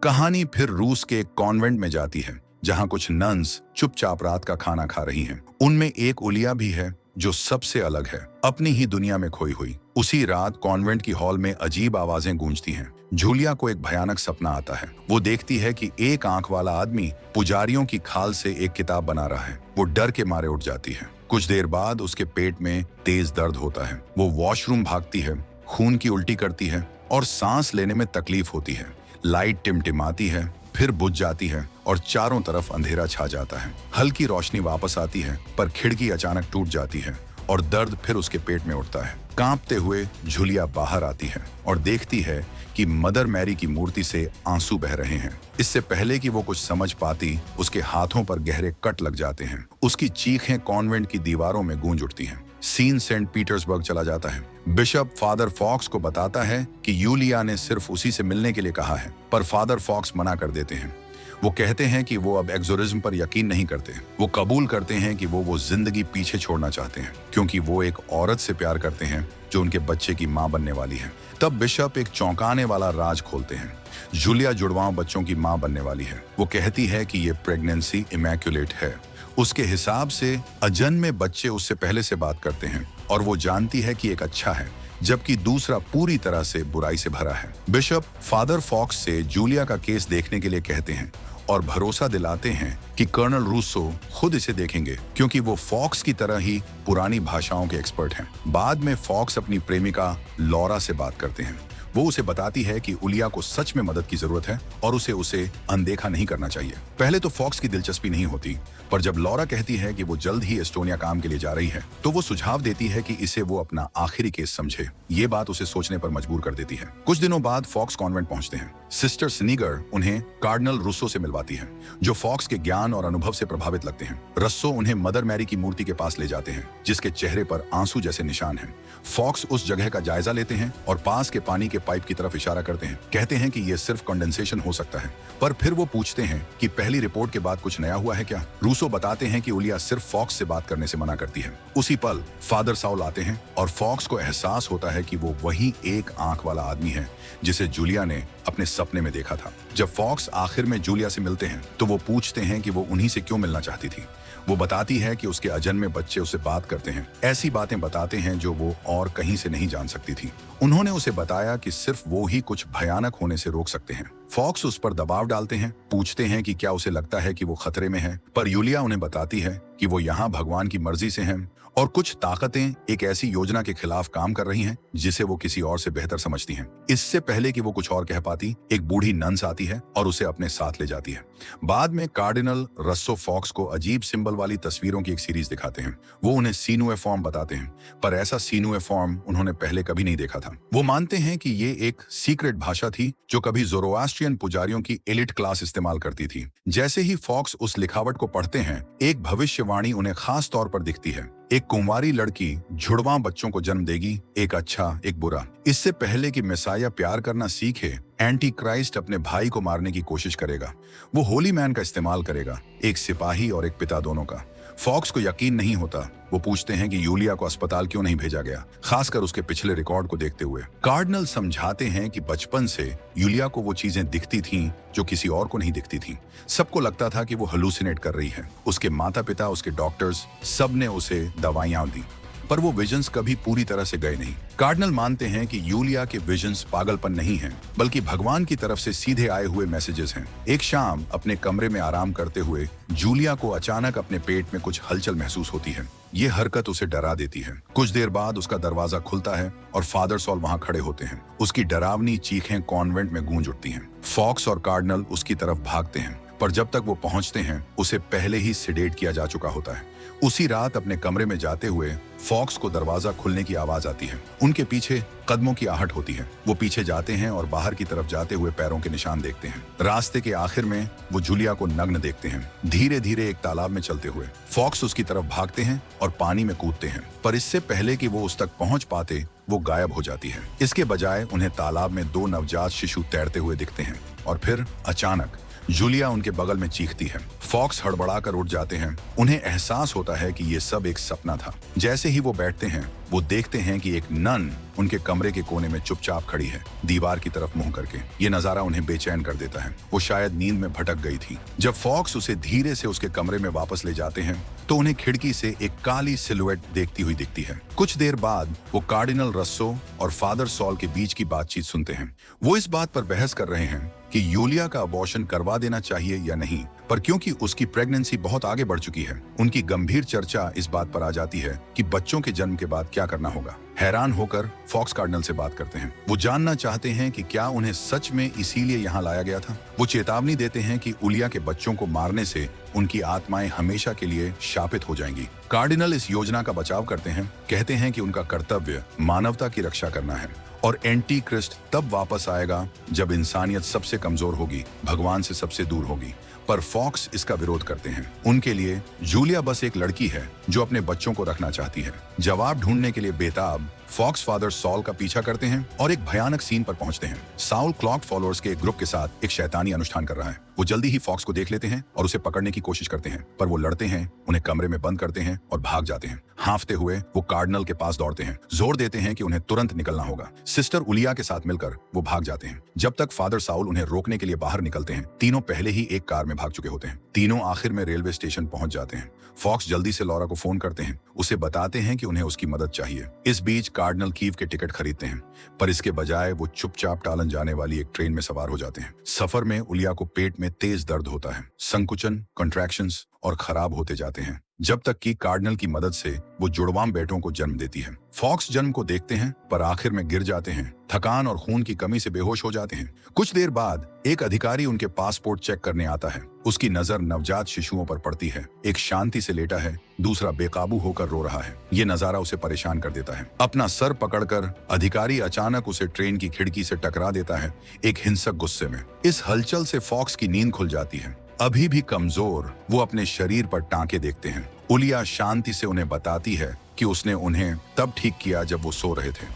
कहानी फिर रूस के एक कॉन्वेंट में जाती है जहां कुछ नन्स चुपचाप रात का खाना खा रही हैं। उनमें एक उलिया भी है जो सबसे अलग है, अपनी ही दुनिया में खोई हुई। उसी रात कॉन्वेंट की हॉल में अजीब आवाजें गूंजती हैं। जूलिया को एक भयानक सपना आता है। वो देखती है कि एक आंख वाला आदमी पुजारियों की खाल से एक किताब बना रहा है। वो डर के मारे उठ जाती है। कुछ देर बाद उसके पेट में तेज दर्द होता है। वो वॉशरूम भागती है, खून की उल्टी करती है और सांस लेने में तकलीफ होती है। लाइट टिमटिमाती है, फिर बुझ जाती है और चारों तरफ अंधेरा छा जाता है। हल्की रोशनी वापस आती है, पर खिड़की अचानक टूट जाती है और दर्द फिर उसके पेट में उठता है। कांपते हुए जूलिया बाहर आती है और देखती है कि मदर मैरी की मूर्ति से आंसू बह रहे हैं। इससे पहले कि वो कुछ समझ पाती, उसके हाथों पर गहरे कट लग जाते हैं। उसकी चीखें कॉन्वेंट की दीवारों में गूंज उठती हैं। सीन सेंट पीटर्सबर्ग चला जाता है। बिशप फादर फॉक्स को बताता है कि यूलिया ने सिर्फ उसी से मिलने के लिए कहा है, पर फादर फॉक्स मना कर देते हैं। वो कहते हैं कि वो अब एक्सोरिज्म पर यकीन नहीं करते। वो कबूल करते हैं कि वो जिंदगी पीछे छोड़ना चाहते हैं, क्योंकि वो एक औरत से प्यार करते हैं जो उनके बच्चे की मां बनने वाली है। तब बिशप एक चौंकाने वाला राज खोलते हैं। जूलिया जुड़वां बच्चों की मां बनने वाली है। वो कहती है कि ये प्रेगनेंसी इमैक्युलेट है। उसके हिसाब से अजन्मे बच्चे उससे पहले से बात करते हैं और वो जानती है कि एक अच्छा है, जबकि दूसरा पूरी तरह से बुराई से भरा है। बिशप फादर फॉक्स से जूलिया का केस देखने के लिए कहते हैं और भरोसा दिलाते हैं कि कर्नल रूसो खुद इसे देखेंगे, क्योंकि वो फॉक्स की तरह ही पुरानी भाषाओं के एक्सपर्ट हैं। बाद में फॉक्स अपनी प्रेमिका लॉरा से बात करते हैं। वो उसे बताती है कि उलिया को सच में मदद की जरूरत है और उसे अनदेखा नहीं करना चाहिए। पहले तो फॉक्स की दिलचस्पी नहीं होती, पर जब लॉरा कहती है कि वो जल्द ही एस्टोनिया काम के लिए जा रही है, तो वो सुझाव देती है कि इसे वो अपना आखिरी केस समझे। ये बात उसे सोचने पर मजबूर कर देती है। कुछ दिनों बाद फॉक्स कॉन्वेंट पहुंचते हैं। सिस्टर स्नीगर उन्हें कार्डिनल रुस्सो से मिलवाती है, जो फॉक्स के ज्ञान और अनुभव से प्रभावित लगते हैं। रस्सो उन्हें मदर मैरी की मूर्ति के पास ले जाते हैं, जिसके चेहरे पर आंसू जैसे निशान हैं। फॉक्स उस जगह का जायजा लेते हैं और पास के पानी के पाइप की तरफ इशारा करते हैं। कहते हैं कि यह सिर्फ कंडेंसेशन हो सकता है, पर फिर वो पूछते हैं कि पहली रिपोर्ट के बाद कुछ नया हुआ है क्या। रूसो बताते हैं कि उलिया सिर्फ फॉक्स से बात करने से मना करती है। उसी पल फादर साउल आते हैं और फॉक्स को एहसास होता है कि वो वही एक आंख वाला आदमी है जिसे जूलिया ने अपने सपने में देखा था। जब फॉक्स आखिर में जूलिया से मिलते हैं तो वो पूछते हैं कि वो उन्हीं से क्यों मिलना चाहती थी। वो बताती है कि उसके अजन्मे बच्चे उसे बात करते हैं, ऐसी बातें बताते हैं जो वो और कहीं से नहीं जान सकती थी। उन्होंने उसे बताया कि सिर्फ वो ही कुछ भयानक होने से रोक सकते हैं। फॉक्स उस पर दबाव डालते हैं, पूछते हैं कि क्या उसे लगता है कि वो खतरे में है, पर यूलिया उन्हें बताती है कि वो यहाँ भगवान की मर्जी से हैं और कुछ ताकतें एक ऐसी योजना के खिलाफ काम कर रही हैं जिसे वो किसी और से बेहतर समझती हैं। इससे पहले कि वो कुछ और कह पाती, एक बूढ़ी नन्स आती है और उसे अपने साथ ले जाती है। बाद में कार्डिनल रस्सो फॉक्स को अजीब सिंबल वाली तस्वीरों की एक सीरीज दिखाते हैं। वो उन्हें सीनुए फॉर्म बताते हैं, पर ऐसा सीनुए फॉर्म उन्होंने पहले कभी नहीं देखा था। वो मानते हैं कि ये एक सीक्रेट भाषा थी जो कभी ज़ोरोआस्ट्रियन पुजारियों की एलिट क्लास इस्तेमाल करती थी। जैसे ही फॉक्स उस लिखावट को पढ़ते हैं, एक भविष्यवाणी उन्हें खास तौर पर दिखती है। एक कुंवारी लड़की जुड़वां बच्चों को जन्म देगी, एक अच्छा एक बुरा। इससे पहले कि मेसाया प्यार करना सीखे, एंटी क्राइस्ट अपने भाई को मारने की कोशिश करेगा। वो होली मैन का इस्तेमाल करेगा, एक सिपाही और एक पिता दोनों का। फॉक्स को यकीन नहीं होता। वो पूछते हैं कि यूलिया को अस्पताल क्यों नहीं भेजा गया, खासकर उसके पिछले रिकॉर्ड को देखते हुए। कार्डिनल समझाते हैं कि बचपन से यूलिया को वो चीजें दिखती थीं जो किसी और को नहीं दिखती थीं। सबको लगता था कि वो हेलुसिनेट कर रही है। उसके माता पिता, उसके डॉक्टर्स, सब ने उसे दवाइयां दी, पर वो विजन्स कभी पूरी तरह से गए नहीं। कार्डिनल मानते हैं कि यूलिया के विजन्स पागलपन नहीं हैं, बल्कि भगवान की तरफ से सीधे आए हुए मैसेजेस हैं। एक शाम अपने कमरे में आराम करते हुए जूलिया को अचानक अपने पेट में कुछ हलचल महसूस होती है। ये हरकत उसे डरा देती है। कुछ देर बाद उसका दरवाजा खुलता है और फादर सॉल वहां खड़े होते हैं। उसकी डरावनी चीखें कॉन्वेंट में गूंज उठती हैं। फॉक्स और कार्डिनल उसकी तरफ भागते हैं, पर जब तक वो पहुंचते हैं उसे पहले ही सिडेट किया जा चुका होता है। उसी रात अपने कमरे में जाते हुए फॉक्स को दरवाजा खुलने की आवाज आती है। उनके पीछे कदमों की आहट होती है। वो पीछे जाते हैं और बाहर की तरफ जाते हुए पैरों के निशान देखते हैं। रास्ते के आखिर में वो जूलिया को नग्न देखते हैं, धीरे धीरे एक तालाब में चलते हुए। फॉक्स उसकी तरफ भागते हैं और पानी में कूदते हैं, पर इससे पहले कि वो उस तक पहुंच पाते वो गायब हो जाती है। इसके बजाय उन्हें तालाब में 2 नवजात शिशु तैरते हुए दिखते हैं और फिर अचानक जूलिया उनके बगल में चीखती है। फॉक्स हड़बड़ाकर उठ जाते हैं। उन्हें एहसास होता है कि ये सब एक सपना था। जैसे ही वो बैठते हैं, वो देखते हैं कि एक नन उनके कमरे के कोने में चुपचाप खड़ी है, दीवार की तरफ मुंह करके। ये नजारा उन्हें बेचैन कर देता है। वो शायद नींद में भटक गई थी। जब फॉक्स उसे धीरे से उसके कमरे में वापस ले जाते हैं तो उन्हें खिड़की से एक काली सिलुएट देखती हुई दिखती है। कुछ देर बाद वो कार्डिनल रस्सो और फादर सॉल के बीच की बातचीत सुनते हैं। वो इस बात पर बहस कर रहे हैं कि यूलिया का अबॉर्शन करवा देना चाहिए या नहीं, पर क्योंकि उसकी प्रेगनेंसी बहुत आगे बढ़ चुकी है, उनकी गंभीर चर्चा इस बात पर आ जाती है कि बच्चों के जन्म के बाद क्या करना होगा। हैरान होकर फॉक्स कार्डिनल से बात करते हैं। वो जानना चाहते हैं कि क्या उन्हें सच में इसीलिए यहाँ लाया गया था। वो चेतावनी देते हैं कि उलिया के बच्चों को मारने से उनकी आत्माएं हमेशा के लिए शापित हो जाएंगी। कार्डिनल इस योजना का बचाव करते हैं, कहते हैं कि उनका कर्तव्य मानवता की रक्षा करना है और एंटी क्रिस्ट तब वापस आएगा जब इंसानियत सबसे कमजोर होगी, भगवान से सबसे दूर होगी। पर फॉक्स इसका विरोध करते हैं। उनके लिए जूलिया बस एक लड़की है जो अपने बच्चों को रखना चाहती है। जवाब ढूंढने के लिए बेताब फॉक्स फादर सॉल का पीछा करते हैं और एक भयानक सीन पर पहुंचते हैं। साउल क्लॉक फॉलोअर्स के एक ग्रुप के साथ एक शैतानी अनुष्ठान कर रहा है। वो जल्दी ही फॉक्स को देख लेते हैं और उसे पकड़ने की कोशिश करते हैं, पर वो लड़ते हैं, उन्हें कमरे में बंद करते हैं और भाग जाते हैं। हांफते हुए वो कार्डिनल के पास दौड़ते हैं, जोर देते हैं कि उन्हें तुरंत निकलना होगा। सिस्टर उलिया के साथ मिलकर वो भाग जाते हैं। जब तक फादर साउल उन्हें रोकने के लिए बाहर निकलते हैं, तीनों पहले ही एक कार में भाग चुके होते हैं। तीनों आखिर में रेलवे स्टेशन पहुंच जाते हैं। फॉक्स जल्दी से लॉरा को फोन करते हैं, उसे बताते हैं कि उन्हें उसकी मदद चाहिए। इस बीच कार्डिनल कीव के टिकट खरीदते हैं, पर इसके बजाय वो चुपचाप टालन जाने वाली एक ट्रेन में सवार हो जाते हैं। सफर में उलिया को पेट में तेज दर्द होता है, संकुचन, कॉन्ट्रैक्शंस और खराब होते जाते हैं, जब तक कि कार्डिनल की मदद से वो जुड़वां बेटों को जन्म देती है। फॉक्स जन्म को देखते हैं, पर आखिर में गिर जाते हैं, थकान और खून की कमी से बेहोश हो जाते हैं। कुछ देर बाद एक अधिकारी उनके पासपोर्ट चेक करने आता है। उसकी नजर नवजात शिशुओं पर पड़ती है। एक शांति से लेटा है, दूसरा बेकाबू होकर रो रहा है। ये नजारा उसे परेशान कर देता है। अपना सर पकड़कर अधिकारी अचानक उसे ट्रेन की खिड़की से टकरा देता है, एक हिंसक गुस्से में। इस हलचल से फॉक्स की नींद खुल जाती है। अभी भी कमजोर वो अपने शरीर पर टांके देखते हैं। उलिया शांति से उन्हें बताती है कि उसने उन्हें तब ठीक किया जब वो सो रहे थे।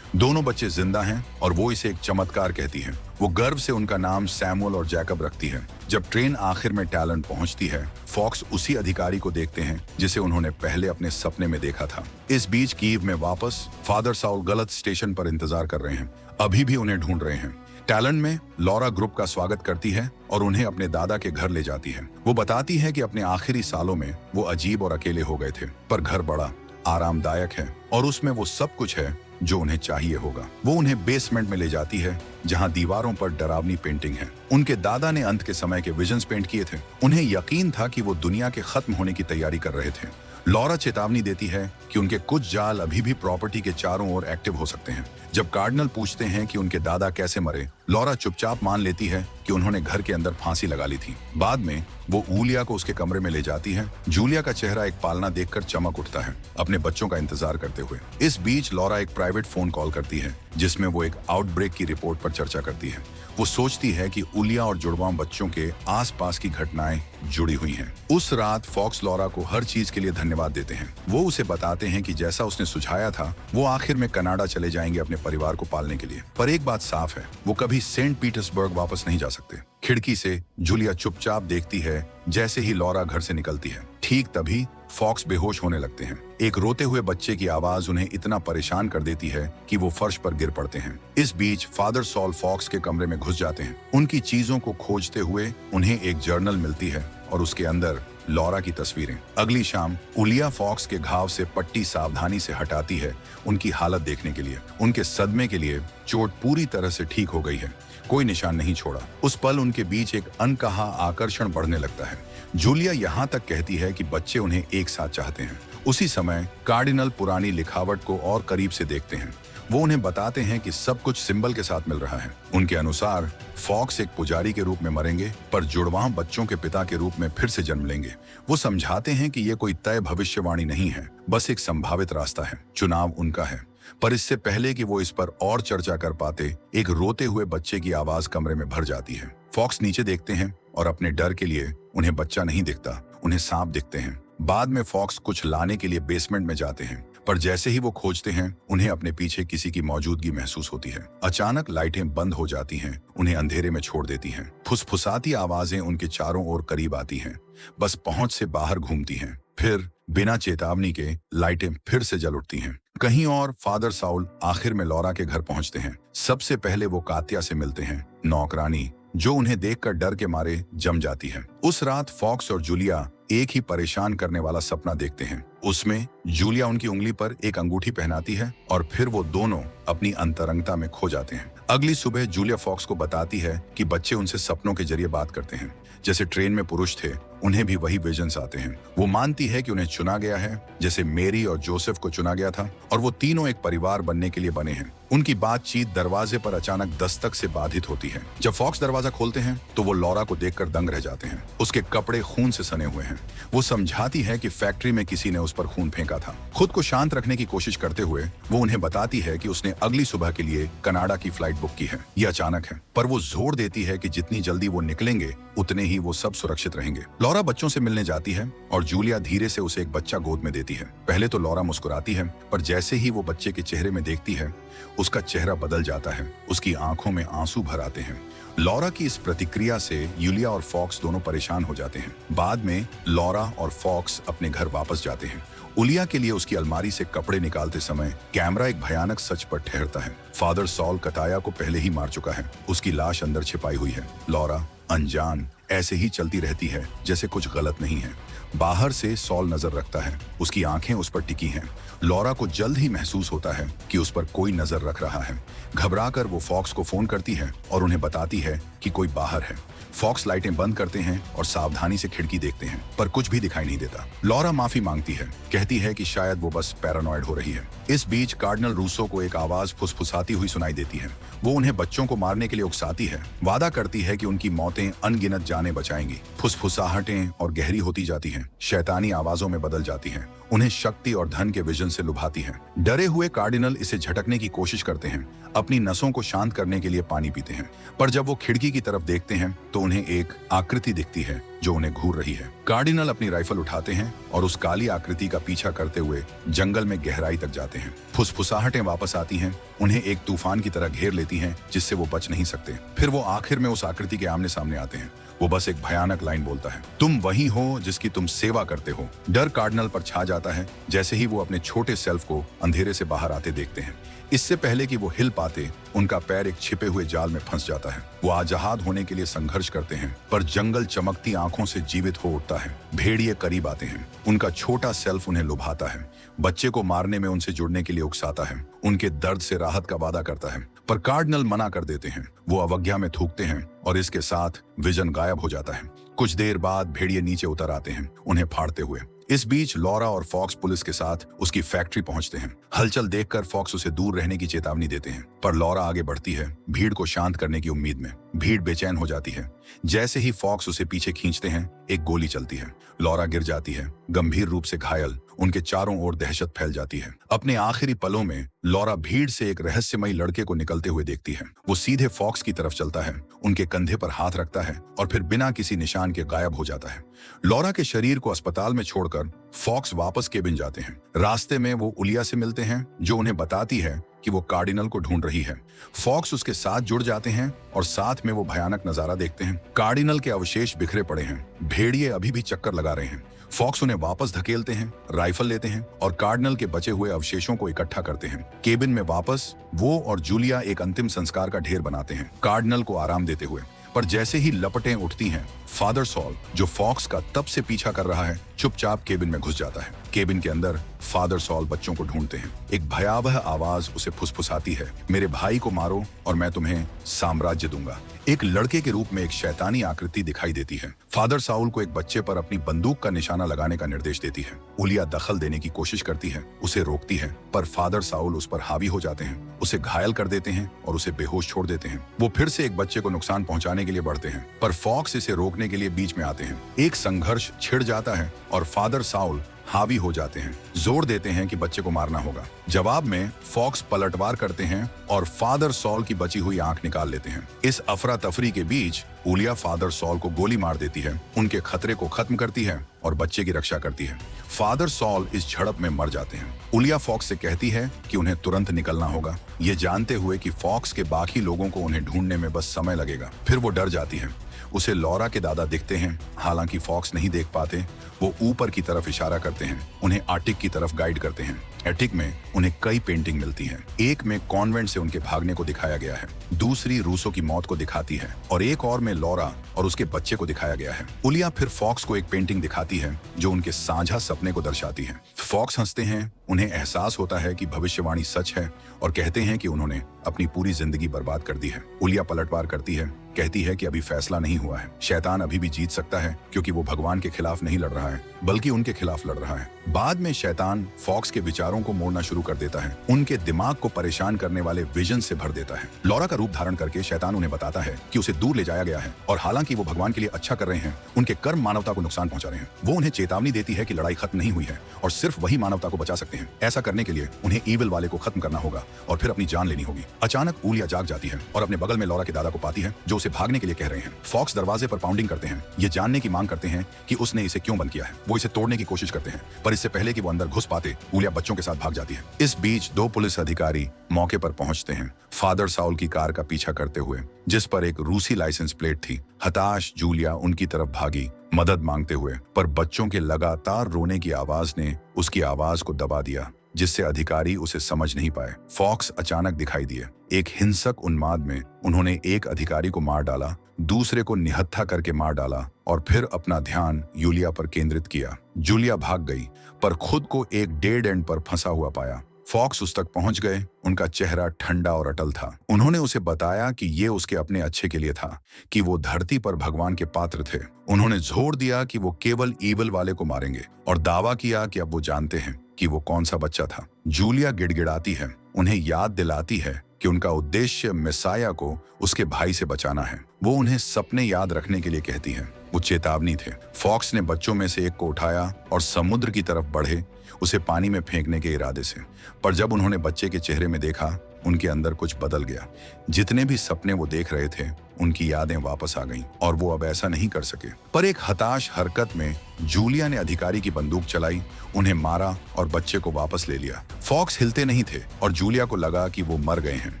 दोनों बच्चे जिंदा हैं और वो इसे एक चमत्कार कहती है। वो गर्व से उनका नाम सैमुअल और जैकब रखती है। जब ट्रेन आखिर में टैलेंट पहुंचती है, फॉक्स उसी अधिकारी को देखते हैं जिसे उन्होंने पहले अपने सपने में देखा था। इस बीच कीव में वापस फादर साउल गलत स्टेशन पर इंतजार कर रहे हैं, अभी भी उन्हें ढूंढ रहे हैं। टैलेंट में लॉरा ग्रुप का स्वागत करती है और उन्हें अपने दादा के घर ले जाती है। वो बताती है कि अपने आखिरी सालों में वो अजीब और अकेले हो गए थे, पर घर बड़ा आरामदायक है और उसमें वो सब कुछ है जो उन्हें चाहिए होगा। वो उन्हें बेसमेंट में ले जाती है जहां दीवारों पर डरावनी पेंटिंग है। उनके दादा ने अंत के समय के विजन्स पेंट किए थे। उन्हें यकीन था कि वो दुनिया के खत्म होने की तैयारी कर रहे थे। लॉरा चेतावनी देती है कि उनके कुछ जाल अभी भी प्रॉपर्टी के चारों ओर एक्टिव हो सकते हैं। जब कार्डिनल पूछते हैं कि उनके दादा कैसे मरे, लॉरा चुपचाप मान लेती है कि उन्होंने घर के अंदर फांसी लगा ली थी। बाद में वो ऊलिया को उसके कमरे में ले जाती है। जूलिया का चेहरा एक पालना देखकर चमक उठता है, अपने बच्चों का इंतजार करते हुए। इस बीच लॉरा एक प्राइवेट फोन कॉल करती है जिसमें वो एक आउटब्रेक की रिपोर्ट पर चर्चा करती है। वो सोचती है कि उलिया और जुड़वां बच्चों के आसपास की घटनाएं जुड़ी हुई हैं। उस रात फॉक्स लॉरा को हर चीज के लिए धन्यवाद देते हैं। वो उसे बताते हैं कि जैसा उसने सुझाया था, वो आखिर में कनाडा चले जाएंगे अपने परिवार को पालने के लिए। पर एक बात साफ है, वो कभी सेंट पीटर्सबर्ग वापस नहीं जा सकते। खिड़की से जूलिया चुपचाप देखती है जैसे ही लॉरा घर से निकलती है। ठीक तभी फॉक्स बेहोश होने लगते हैं। एक रोते हुए बच्चे की आवाज उन्हें इतना परेशान कर देती है कि वो फर्श पर गिर पड़ते हैं। इस बीच फादर सॉल फॉक्स के कमरे में घुस जाते हैं। उनकी चीजों को खोजते हुए उन्हें एक जर्नल मिलती है और उसके अंदर लॉरा की तस्वीरें। अगली शाम उलिया फॉक्स के घाव से पट्टी सावधानी से हटाती है, उनकी हालत देखने के लिए। उनके सदमे के लिए चोट पूरी तरह से ठीक हो गई है, कोई निशान नहीं छोड़ा। उस पल उनके बीच एक अनकहा आकर्षण बढ़ने लगता है। जूलिया यहाँ तक कहती है कि बच्चे उन्हें एक साथ चाहते हैं। उसी समय कार्डिनल पुरानी लिखावट को और करीब से देखते हैं। वो उन्हें बताते हैं कि सब कुछ सिंबल के साथ मिल रहा है। उनके अनुसार फॉक्स एक पुजारी के रूप में मरेंगे, पर जुड़वां बच्चों के पिता के रूप में फिर से जन्म लेंगे। वो समझाते हैं कि ये कोई तय भविष्यवाणी नहीं है, बस एक संभावित रास्ता है। चुनाव उनका है। पर इससे पहले कि वो इस पर और चर्चा कर पाते, एक रोते हुए बच्चे की आवाज कमरे में भर जाती है। फॉक्स नीचे देखते हैं और अपने डर के लिए उन्हें बच्चा नहीं दिखता, उन्हें सांप दिखते हैं। बाद में फॉक्स कुछ लाने के लिए बेसमेंट में जाते हैं, पर जैसे ही वो खोजते हैं उन्हें अपने पीछे किसी की मौजूदगी महसूस होती है। अचानक लाइटें बंद हो जाती हैं, उन्हें अंधेरे में छोड़ देती हैं। फुसफुसाती आवाजें उनके चारों ओर करीब आती हैं, बस पहुंच से बाहर घूमती हैं। फिर बिना चेतावनी के लाइटें फिर से जल उठती हैं। कहीं और फादर साउल आखिर में लॉरा के घर पहुंचते हैं। सबसे पहले वो कात्या से मिलते हैं, नौकरानी जो उन्हें देखकर डर के मारे जम जाती है। उस रात फॉक्स और जूलिया एक ही परेशान करने वाला सपना देखते हैं। उसमें जूलिया उनकी उंगली पर एक अंगूठी पहनाती है और फिर वो दोनों अपनी अंतरंगता में खो जाते हैं। अगली सुबह जूलिया फॉक्स को बताती है कि बच्चे उनसे सपनों के जरिए बात करते हैं। जैसे ट्रेन में पुरुष थे, उन्हें भी वही विजन्स आते हैं। वो मानती है कि उन्हें चुना गया है, जैसे मेरी और जोसेफ को चुना गया था, और वो तीनों एक परिवार बनने के लिए बने हैं। उनकी बातचीत दरवाजे पर अचानक दस्तक से बाधित होती है। जब फॉक्स दरवाजा खोलते हैं तो वो लॉरा को देखकर दंग रह जाते हैं। उसके कपड़े खून से सने हुए हैं। वो समझाती है कि फैक्ट्री में किसी ने उस पर खून फेंका था। खुद को शांत रखने की कोशिश करते हुए वो उन्हें बताती है कि उसने अगली सुबह के लिए कनाडा की फ्लाइट बुक की है। ये अचानक है, पर वो जोर देती है कि जितनी जल्दी वो निकलेंगे उतने ही वो सब सुरक्षित रहेंगे। लॉरा बच्चों से मिलने जाती है और जूलिया धीरे से उसे एक बच्चा गोद में देती है। पहले तो लॉरा मुस्कुराती है, पर जैसे ही वो बच्चे के चेहरे में देखती है उसका चेहरा बदल जाता है। उसकी आंखों में आंसू भर आते हैं। लॉरा की इस प्रतिक्रिया से यूलिया और फॉक्स दोनों परेशान हो जाते हैं। बाद में लॉरा और फॉक्स अपने घर वापस जाते हैं। उलिया के लिए उसकी अलमारी से कपड़े निकालते समय कैमरा एक भयानक सच पर ठहरता है। फादर सॉल कताया को पहले ही मार चुका है। उसकी लाश अंदर छिपाई हुई है। लॉरा अनजान ऐसे ही चलती रहती है जैसे कुछ गलत नहीं है। बाहर से सॉल नजर रखता है। उसकी आंखें उस पर टिकी हैं। लॉरा को जल्द ही महसूस होता है कि उस पर कोई नजर रख रहा है। घबराकर वो फॉक्स को फोन करती है और उन्हें बताती है कि कोई बाहर है। फॉक्स लाइटें बंद करते हैं और सावधानी से खिड़की देखते हैं, पर कुछ भी दिखाई नहीं देता। लॉरा माफी मांगती है, कहती है कि शायद वो बस पैरानॉइड हो रही है। इस बीच कार्डिनल रूसो को एक आवाज फुसफुसाती हुई सुनाई देती है। वो उन्हें बच्चों को मारने के लिए उकसाती है। वादा करती है कि उनकी मौतें अनगिनत जानें बचाएंगी। फुसफुसाहटें और गहरी होती जाती हैं, शैतानी आवाजों में बदल जाती हैं। उन्हें शक्ति और धन के विजन से लुभाती हैं। डरे हुए कार्डिनल इसे झटकने की कोशिश करते हैं। अपनी नसों को शांत करने के लिए पानी पीते हैं, पर जब वो खिड़की की तरफ देखते हैं तो उन्हें एक आकृति दिखती है जो उन्हें घूर रही है। कार्डिनल अपनी राइफल उठाते हैं और उस काली आकृति का पीछा करते हुए जंगल में गहराई तक जाते हैं। फुसफुसाहटें वापस आती हैं, उन्हें एक तूफान की तरह घेर लेती हैं जिससे वो बच नहीं सकते। फिर वो आखिर में उस आकृति के आमने सामने आते हैं। वो बस एक भयानक लाइन बोलता है, तुम वही हो जिसकी तुम सेवा करते हो। डर कार्डिनल पर छा जाता है जैसे ही वो अपने छोटे सेल्फ को अंधेरे से बाहर आते देखते हैं। इससे पहले कि वो हिल पाते उनका पैर एक छिपे हुए जाल में फंस जाता है। वो आजाद होने के लिए संघर्ष करते हैं, पर जंगल चमकती आंखों से जीवित हो उठता है। भेड़िए करीब आते हैं। उनका छोटा सेल्फ उन्हें लुभाता है, बच्चे को मारने में उनसे जुड़ने के लिए उकसाता है, उनके दर्द से राहत का वादा करता है, पर कार्डिनल मना कर देते हैं। वो अवज्ञा में थूकते हैं और इसके साथ विजन गायब हो जाता है। कुछ देर बाद भेड़िए नीचे उतर आते हैं, उन्हें फाड़ते हुए। इस बीच लॉरा और फॉक्स पुलिस के साथ उसकी फैक्ट्री पहुंचते हैं। हलचल देखकर फॉक्स उसे दूर रहने की चेतावनी देते हैं, पर लॉरा आगे बढ़ती है, भीड़ को शांत करने की उम्मीद में। भीड़ बेचैन हो जाती है। जैसे ही फॉक्स उसे पीछे खींचते हैं, एक गोली चलती है। लॉरा गिर जाती है, गंभीर रूप से घायल। उनके चारों ओर दहशत फैल जाती है। अपने आखिरी पलों में लॉरा भीड़ से एक रहस्यमयी लड़के को निकलते हुए देखती है। वो सीधे फॉक्स की तरफ चलता है, उनके कंधे पर हाथ रखता है और फिर बिना किसी निशान के गायब हो जाता है। लॉरा के शरीर को अस्पताल में छोड़कर फॉक्स वापस केबिन जाते हैं। रास्ते में वो उलिया से मिलते हैं, जो उन्हें बताती है कि वो कार्डिनल को ढूंढ रही है। फॉक्स उसके साथ जुड़ जाते हैं और साथ में वो भयानक नजारा देखते हैं। कार्डिनल के अवशेष बिखरे पड़े हैं। भेड़िए अभी भी चक्कर लगा रहे हैं। फॉक्स उन्हें वापस धकेलते हैं, राइफल लेते हैं और कार्डिनल के बचे हुए अवशेषों को इकट्ठा करते हैं। केबिन में वापस वो और जूलिया एक अंतिम संस्कार का ढेर बनाते हैं, कार्डिनल को आराम देते हुए। पर जैसे ही लपटें उठती हैं, फादर सॉल, जो फॉक्स का तब से पीछा कर रहा है, चुपचाप केबिन में घुस जाता है। केबिन के अंदर फादर सॉल बच्चों को ढूंढते हैं। एक भयावह आवाज उसे फुसफुसाती है, मेरे भाई को मारो और मैं तुम्हें साम्राज्य दूंगा। एक लड़के के रूप में एक शैतानी आकृति दिखाई देती है। फादर साउल को एक बच्चे पर अपनी बंदूक का निशाना लगाने का निर्देश देती है। उलिया दखल देने की कोशिश करती है, उसे रोकती है, पर फादर साउल उस पर हावी हो जाते हैं, उसे घायल कर देते हैं और उसे बेहोश छोड़ देते हैं। वो फिर से एक बच्चे को नुकसान पहुंचाने के लिए बढ़ते हैं, पर फॉक्स इसे रोकने के लिए बीच में आते हैं। एक संघर्ष छिड़ जाता है और फादर साउल हावी हो जाते हैं, जोर देते हैं कि बच्चे को मारना होगा। जवाब में फॉक्स पलटवार करते हैं और फादर सॉल की बची हुई आंख निकाल लेते हैं। इस अफरा तफरी के बीच उलिया फादर सॉल को गोली मार देती है, उनके खतरे को खत्म करती है और बच्चे की रक्षा करती है। फादर सॉल इस झड़प में मर जाते हैं। उलिया फॉक्स से कहती है कि उन्हें तुरंत निकलना होगा, ये जानते हुए कि फॉक्स के बाकी लोगों को उन्हें ढूंढने में बस समय लगेगा। फिर वो डर जाती है। उसे लॉरा के दादा दिखते हैं, हालांकि फॉक्स नहीं देख पाते। वो ऊपर की तरफ इशारा करते हैं, उन्हें आर्टिक की तरफ गाइड करते हैं। एटिक में उन्हें कई पेंटिंग मिलती हैं। एक में कॉन्वेंट से उनके भागने को दिखाया गया है, दूसरी रूसो की मौत को दिखाती है और एक और में लॉरा और उसके बच्चे को दिखाया गया है। उलिया फिर फॉक्स को एक पेंटिंग दिखाती है जो उनके साझा सपने को दर्शाती है। फॉक्स हंसते हैं, उन्हें एहसास होता है कि भविष्यवाणी सच है और कहते हैं कि उन्होंने अपनी पूरी जिंदगी बर्बाद कर दी है। उलिया पलटवार करती है, कहती है कि अभी फैसला नहीं हुआ है, शैतान अभी भी जीत सकता है क्योंकि वो भगवान के खिलाफ नहीं लड़ रहा है बल्कि उनके खिलाफ लड़ रहा है। बाद में शैतान फॉक्स के विचारों को मोड़ना शुरू कर देता है, उनके दिमाग को परेशान करने वाले विजन से भर देता है। लॉरा का रूप धारण करके शैतान उन्हें बताता है कि उसे दूर ले जाया गया है और हालांकि वो भगवान के लिए अच्छा कर रहे हैं, उनके कर्म मानवता को नुकसान पहुंचा रहे हैं। वो उन्हें चेतावनी देती है कि लड़ाई खत्म नहीं हुई है और सिर्फ वही मानवता को बचा सकते हैं। ऐसा करने के लिए उन्हें ईविल वाले को खत्म करना होगा और फिर अपनी जान लेनी होगी। अचानक उलिया जाग जाती है और अपने बगल में लॉरा के दादा को पाती है जो उसे भागने के लिए कह रहे हैं। फॉक्स दरवाजे पर पाउंडिंग करते हैं, ये जानने की मांग करते हैं कि उसने इसे क्यों बंद किया है। वो इसे तोड़ने की कोशिश करते हैं, पर इससे पहले कि वो अंदर घुस पाते, उलिया बच्चों के साथ भाग जाती है। इस बीच दो पुलिस अधिकारी मौके पर पहुंचते हैं, फादर साउल की कार का पीछा करते हुए, जिस पर एक रूसी लाइसेंस प्लेट थी। हताश जूलिया उनकी तरफ भागी मदद मांगते हुए, पर बच्चों के लगातार रोने की आवाज ने उसकी आवाज को दबा दिया, जिससे अधिकारी उसे समझ नहीं पाए। फॉक्स अचानक दिखाई दिए। एक हिंसक उन्माद में उन्होंने एक अधिकारी को मार डाला, दूसरे को निहत्था करके मार डाला और फिर अपना ध्यान यूलिया पर केंद्रित किया। जूलिया भाग गई, पर खुद को एक डेड एंड पर फंसा हुआ पाया। फॉक्स उस तक पहुंच गए, उनका चेहरा ठंडा और अटल था। उन्होंने उसे बताया कि ये उसके अपने अच्छे के लिए था, कि वो धरती पर भगवान के पात्र थे। उन्होंने जोर दिया कि वो केवल ईविल वाले को मारेंगे और दावा किया कि अब वो जानते हैं कि वो कौन सा बच्चा था। जूलिया गिड़गिड़ाती है, उन्हें याद दिलाती है कि उनका उद्देश्य मेसाया को उसके भाई से बचाना है। वो उन्हें सपने याद रखने के लिए कहती है, वो चेतावनी थे। फॉक्स ने बच्चों में से एक को उठाया और समुद्र की तरफ बढ़े, उसे पानी में फेंकने के इरादे से। पर जब उन्होंने बच्चे के चेहरे में देखा, उनके अंदर कुछ बदल गया। जितने भी सपने वो देख रहे थे, उनकी यादें वापस आ गईं और वो अब ऐसा नहीं कर सके। पर एक हताश हरकत में जूलिया ने अधिकारी की बंदूक चलाई, उन्हें मारा और बच्चे को वापस ले लिया। फॉक्स हिलते नहीं थे और जूलिया को लगा कि वो मर गए हैं।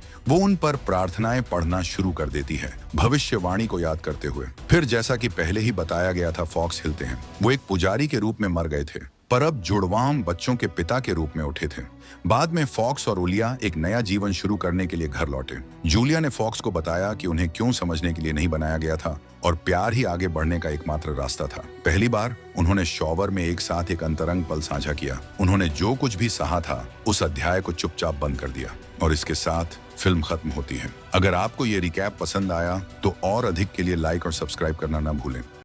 वो उन पर प्रार्थनाएं पढ़ना शुरू कर देती है, भविष्यवाणी को याद करते हुए। फिर जैसा कि पहले ही बताया गया था, फॉक्स हिलते हैं। वो एक पुजारी के रूप में मर गए थे, पर अब जुड़वाम बच्चों के पिता के रूप में उठे थे। बाद में फॉक्स और उलिया एक नया जीवन शुरू करने के लिए घर लौटे। जूलिया ने फॉक्स को बताया कि उन्हें क्यों समझने के लिए नहीं बनाया गया था और प्यार ही आगे बढ़ने का एकमात्र रास्ता था। पहली बार उन्होंने शॉवर में एक साथ एक अंतरंग पल साझा किया। उन्होंने जो कुछ भी सहा था, उस अध्याय को चुपचाप बंद कर दिया और इसके साथ फिल्म खत्म होती है। अगर आपको ये रिकैप पसंद आया तो और अधिक के लिए लाइक और सब्सक्राइब करना ना भूलें।